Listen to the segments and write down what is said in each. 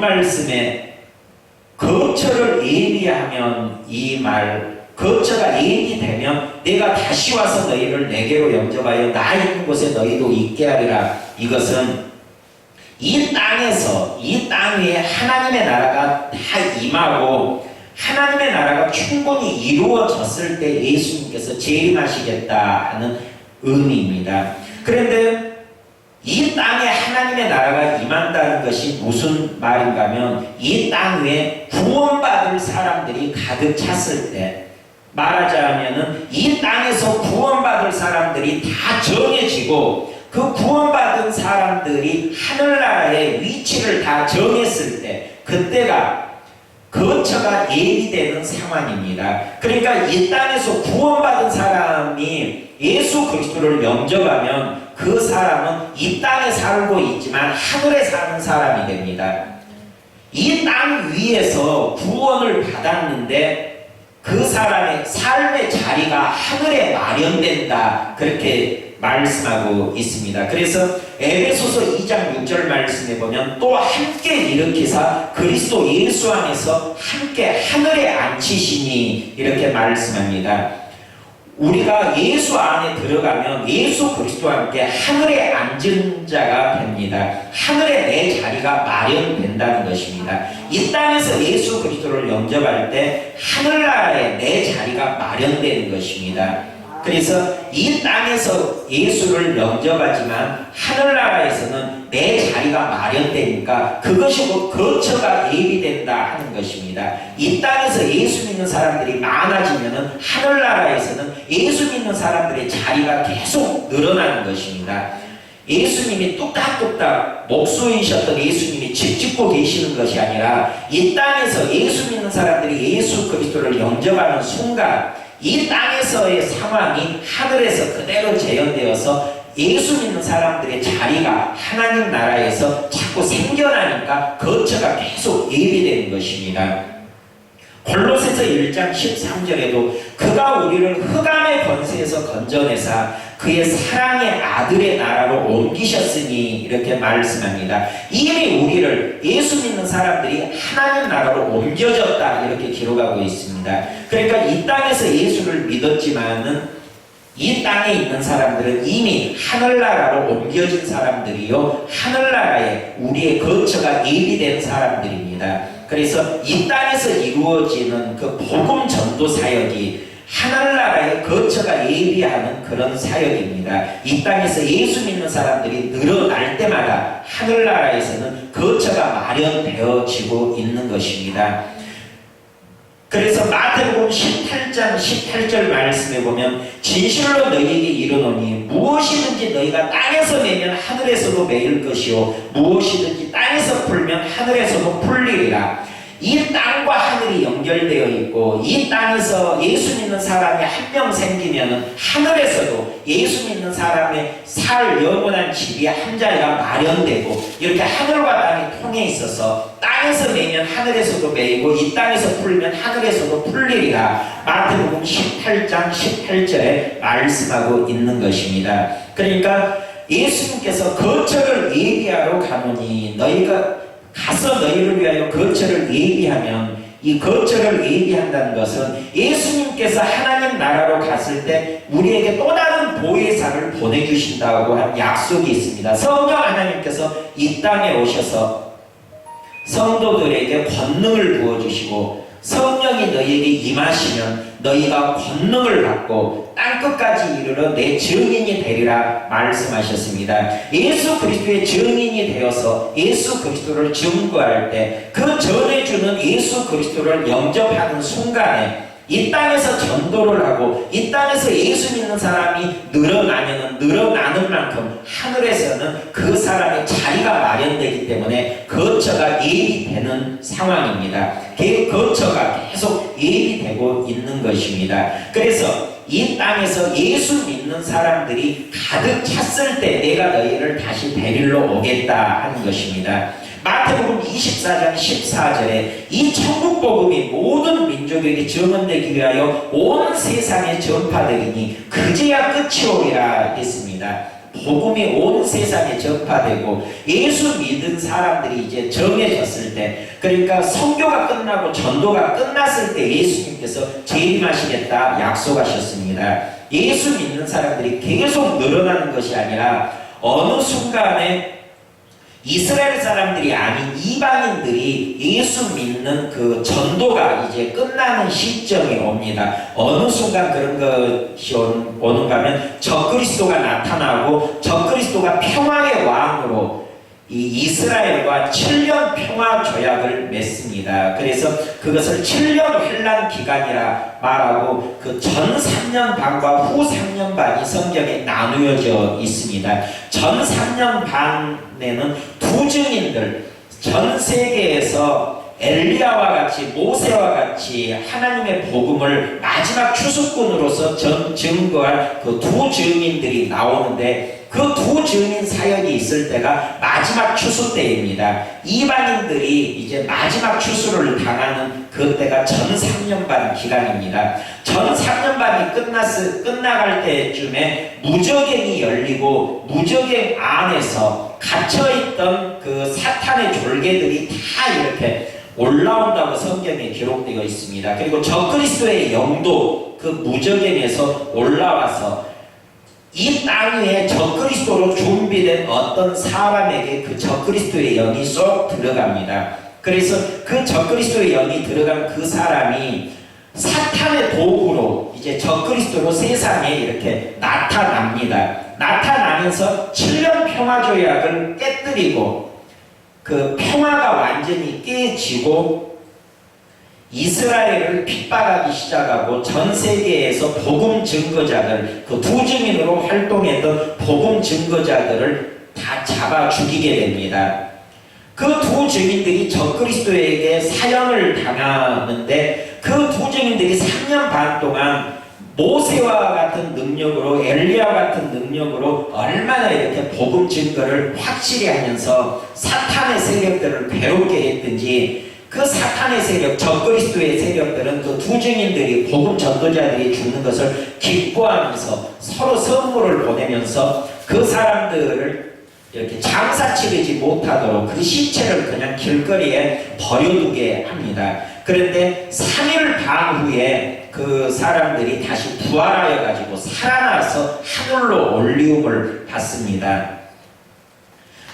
말씀에 거처를 예비하면 이 말, 거처가 예비되면 내가 다시 와서 너희를 내게로 영접하여 나 있는 곳에 너희도 있게 하리라. 이것은 이 땅에서, 이 땅 위에 하나님의 나라가 다 임하고 하나님의 나라가 충분히 이루어졌을 때 예수님께서 재림하시겠다 하는 의미입니다. 그런데 이 땅에 하나님의 나라가 임한다는 것이 무슨 말인가 하면 이 땅 위에 구원받을 사람들이 가득 찼을 때, 말하자면은 이 땅에서 구원받을 사람들이 다 정해지고 그 구원받은 사람들이 하늘나라의 위치를 다 정했을 때, 그때가 거처가 예비되는 상황입니다. 그러니까 이 땅에서 구원받은 사람이 예수 그리스도를 영접하면 그 사람은 이 땅에 살고 있지만 하늘에 사는 사람이 됩니다. 이 땅 위에서 구원을 받았는데 그 사람의 삶의 자리가 하늘에 마련된다, 그렇게 말씀하고 있습니다. 그래서 에베소서 2장 6절 말씀에 보면 또 함께 일으키사 그리스도 예수 안에서 함께 하늘에 앉히시니, 이렇게 말씀합니다. 우리가 예수 안에 들어가면 예수 그리스도와 함께 하늘에 앉은 자가 됩니다. 하늘에 내 자리가 마련된다는 것입니다. 이 땅에서 예수 그리스도를 영접할 때 하늘나라에 내 자리가 마련되는 것입니다. 그래서 이 땅에서 예수를 영접하지만 하늘나라에서는 내 자리가 마련되니까 그것이 곧 거처가 예비된다 하는 것입니다. 이 땅에서 예수 믿는 사람들이 많아지면은 하늘나라에서는 예수 믿는 사람들의 자리가 계속 늘어나는 것입니다. 예수님이 뚝딱뚝딱 목수이셨던 예수님이 집 짓고 계시는 것이 아니라 이 땅에서 예수 믿는 사람들이 예수 그리스도를 영접하는 순간 이 땅에서의 상황이 하늘에서 그대로 재현되어서 예수 믿는 사람들의 자리가 하나님 나라에서 자꾸 생겨나니까 거처가 계속 예비되는 것입니다. 골로새서 1장 13절에도 그가 우리를 흑암의 권세에서 건져내사 그의 사랑의 아들의 나라로 옮기셨으니, 이렇게 말씀합니다. 이미 우리를, 예수 믿는 사람들이 하나님 나라로 옮겨졌다, 이렇게 기록하고 있습니다. 그러니까 이 땅에서 예수를 믿었지만은 이 땅에 있는 사람들은 이미 하늘나라로 옮겨진 사람들이요, 하늘나라에 우리의 거처가 예비된 사람들입니다. 그래서 이 땅에서 이루어지는 그 복음 전도 사역이 하늘나라의 거처가 예비하는 그런 사역입니다. 이 땅에서 예수 믿는 사람들이 늘어날 때마다 하늘나라에서는 거처가 마련되어지고 있는 것입니다. 그래서 마태복음 18장 18절 말씀에 보면 진실로 너희에게 이르노니 무엇이든지 너희가 땅에서 매면 하늘에서도 매일 것이요 무엇이든지 땅에서 풀면 하늘에서도 풀리리라. 이 땅과 하늘이 연결되어 있고 이 땅에서 예수 믿는 사람이 한 명 생기면 하늘에서도 예수 믿는 사람의 살 영원한 집이 한 자리가 마련되고, 이렇게 하늘과 땅이 통해 있어서 땅에서 매면 하늘에서도 매이고 이 땅에서 풀면 하늘에서도 풀리리라. 마태복음 18장 18절에 말씀하고 있는 것입니다. 그러니까 예수님께서 거처를 예비하러 가노니 너희가 가서 너희를 위하여 거처를 예비하면, 이 거처를 예비한다는 것은 예수님께서 하나님 나라로 갔을 때 우리에게 또 다른 보혜사를 보내주신다고 한 약속이 있습니다. 성령 하나님께서 이 땅에 오셔서 성도들에게 권능을 부어주시고 성령이 너희에게 임하시면 너희가 권능을 받고 땅끝까지 이르러 내 증인이 되리라 말씀하셨습니다. 예수 그리스도의 증인이 되어서 예수 그리스도를 증거할 때 그 전해주는 예수 그리스도를 영접하는 순간에 이 땅에서 전도를 하고 이 땅에서 예수 믿는 사람이 늘어나면 늘어나는 만큼 하늘에서는 그 사람의 자리가 마련되기 때문에 거처가 예비되는 상황입니다. 거처가 계속 예비되고 있는 것입니다. 그래서 이 땅에서 예수 믿는 사람들이 가득 찼을 때 내가 너희를 다시 데리러 오겠다 하는 것입니다. 마태복음 24장 14절에 이 천국 복음이 모든 민족에게 증언되기 위하여 온 세상에 전파되리니 그제야 끝이 오리라 했습니다. 복음이 온 세상에 전파되고 예수 믿은 사람들이 이제 정해졌을 때, 그러니까 선교가 끝나고 전도가 끝났을 때 예수님께서 재림하시겠다 약속하셨습니다. 예수 믿는 사람들이 계속 늘어나는 것이 아니라 어느 순간에 이스라엘 사람들이 아닌 이방인들이 예수 믿는 그 전도가 이제 끝나는 시점이 옵니다. 어느 순간 그런 것이 오는가 하면 적그리스도가 나타나고 적그리스도가 평화의 왕으로 이 이스라엘과 7년 평화 조약을 맺습니다. 그래서 그것을 7년 환란 기간이라 말하고 그 전 3년 반과 후 3년 반이 성경에 나누어져 있습니다. 전 3년 반에는 두 증인들, 전 세계에서 엘리야와 같이 모세와 같이 하나님의 복음을 마지막 추수꾼으로서 증거할 그 두 증인들이 나오는데, 그 두 증인 사역이 있을 때가 마지막 추수 때입니다. 이방인들이 이제 마지막 추수를 당하는 그때가 전 3년 반 기간입니다. 전 3년 반이 끝나갈 때쯤에 무저갱이 열리고 무저갱 안에서 갇혀있던 그 사탄의 졸개들이 다 이렇게 올라온다고 성경에 기록되어 있습니다. 그리고 적그리스도의 영도 그 무저갱에서 올라와서 이 땅 위에 적그리스도로 준비된 어떤 사람에게 그 적그리스도의 영이 쏙 들어갑니다. 그래서 그 적그리스도의 영이 들어간 그 사람이 사탄의 도구로 이제 적그리스도로 세상에 이렇게 나타납니다. 나타나면서 7년 평화조약을 깨뜨리고 그 평화가 완전히 깨지고 이스라엘을 핍박하기 시작하고 전 세계에서 복음 증거자들, 그 두 증인으로 활동했던 복음 증거자들을 다 잡아 죽이게 됩니다. 그 두 증인들이 적그리스도에게 사형을 당하는데, 그 두 증인들이 3년 반 동안 모세와 같은 능력으로, 엘리야 같은 능력으로 얼마나 이렇게 복음 증거를 확실히 하면서 사탄의 세력들을 괴롭게 했든지, 그 사탄의 세력, 적그리스도의 세력들은 그 두 증인들이, 복음 전도자들이 죽는 것을 기뻐하면서 서로 선물을 보내면서 그 사람들을 이렇게 장사 치르지 못하도록 그 시체를 그냥 길거리에 버려두게 합니다. 그런데 3일 반 후에 그 사람들이 다시 부활하여 가지고 살아나서 하늘로 올리움을 받습니다.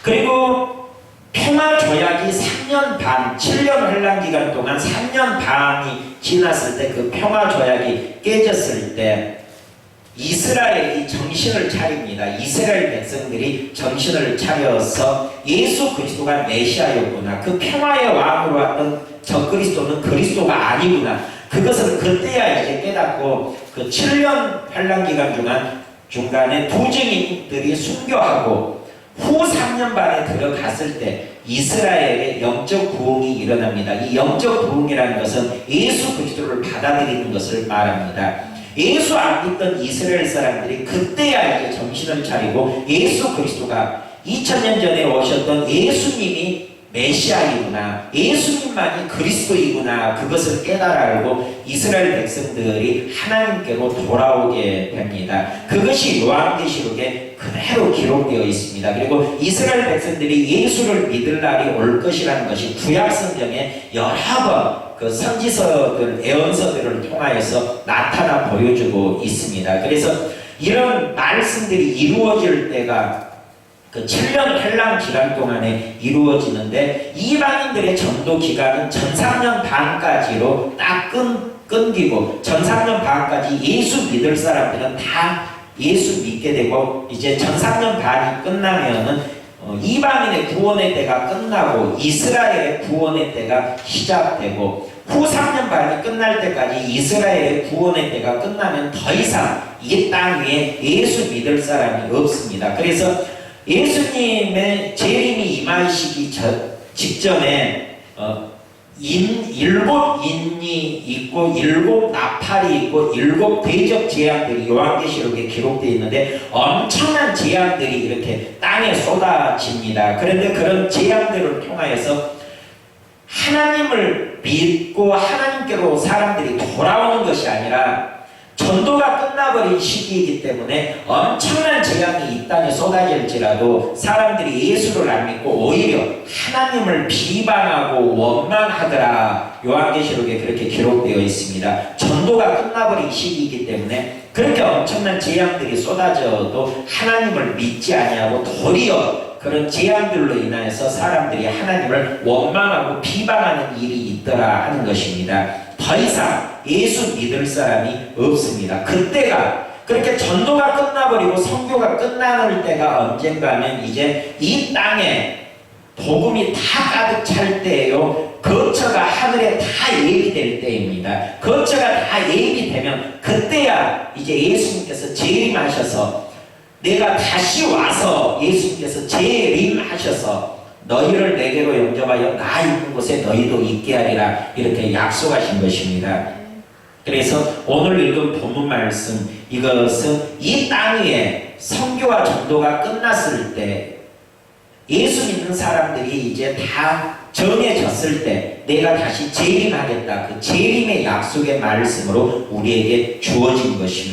그리고 평화조약이 3년 반, 7년 환란 기간 동안 3년 반이 지났을 때, 그 평화조약이 깨졌을 때 이스라엘이 정신을 차립니다. 이스라엘 백성들이 정신을 차려서 예수 그리스도가 메시아였구나, 그 평화의 왕으로 왔던 적그리스도는 그리스도가 아니구나, 그것을 그때야 이제 깨닫고, 그 7년 환란 기간 중간에 두 증인들이 순교하고 후 3년 반에 들어갔을 때 이스라엘의 영적 부흥이 일어납니다. 이 영적 부흥이라는 것은 예수 그리스도를 받아들이는 것을 말합니다. 예수 안 믿던 이스라엘 사람들이 그때야 이제 정신을 차리고 예수 그리스도가 2000년 전에 오셨던 예수님이 메시아이구나, 예수님만이 그리스도이구나, 그것을 깨달아 알고 이스라엘 백성들이 하나님께로 돌아오게 됩니다. 그것이 요한계시록에 그대로 기록되어 있습니다. 그리고 이스라엘 백성들이 예수를 믿을 날이 올 것이라는 것이 구약성경에 여러 번 그 선지서들, 예언서들을 통하여서 나타나 보여주고 있습니다. 그래서 이런 말씀들이 이루어질 때가 그 7년 환란 기간 동안에 이루어지는데, 이방인들의 전도 기간은 전 3년 반까지로 딱 끊기고, 전 3년 반까지 예수 믿을 사람들은 다 예수 믿게 되고, 이제 전 3년 반이 끝나면은 이방인의 구원의 때가 끝나고 이스라엘의 구원의 때가 시작되고, 후 3년 반이 끝날 때까지 이스라엘의 구원의 때가 끝나면 더 이상 이 땅 위에 예수 믿을 사람이 없습니다. 그래서 예수님의 재림이 임하시기 직전에 일곱 인이 있고 일곱 나팔이 있고 일곱 대적 재앙들이 요한계시록에 기록되어 있는데, 엄청난 재앙들이 이렇게 땅에 쏟아집니다. 그런데 그런 재앙들을 통하여서 하나님을 믿고 하나님께로 사람들이 돌아오는 것이 아니라 전도가 끝나버린 시기이기 때문에 엄청난 재앙이 이 땅에 쏟아질지라도 사람들이 예수를 안 믿고 오히려 하나님을 비방하고 원망하더라. 요한계시록에 그렇게 기록되어 있습니다. 전도가 끝나버린 시기이기 때문에 그렇게 엄청난 재앙들이 쏟아져도 하나님을 믿지 아니하고 도리어 그런 재앙들로 인하여서 사람들이 하나님을 원망하고 비방하는 일이 있더라 하는 것입니다. 더 이상 예수 믿을 사람이 없습니다. 그때가 그렇게 전도가 끝나버리고 선교가 끝나는 때가 언젠가 하면 이제 이 땅에 복음이 다 가득 찰 때예요. 거처가 하늘에 다 예비될 때입니다. 거처가 다 예비되면 그때야 이제 예수님께서 재림하셔서 내가 다시 와서 예수님께서 재림하셔서 너희를 내게로 영접하여 나 있는 곳에 너희도 있게 하리라 이렇게 약속하신 것입니다. 그래서 오늘 읽은 본문 말씀 이것은 이 땅 위에 선교와 전도가 끝났을 때 예수 믿는 사람들이 이제 다 정해졌을 때 내가 다시 재림하겠다 그 재림의 약속의 말씀으로 우리에게 주어진 것입니다.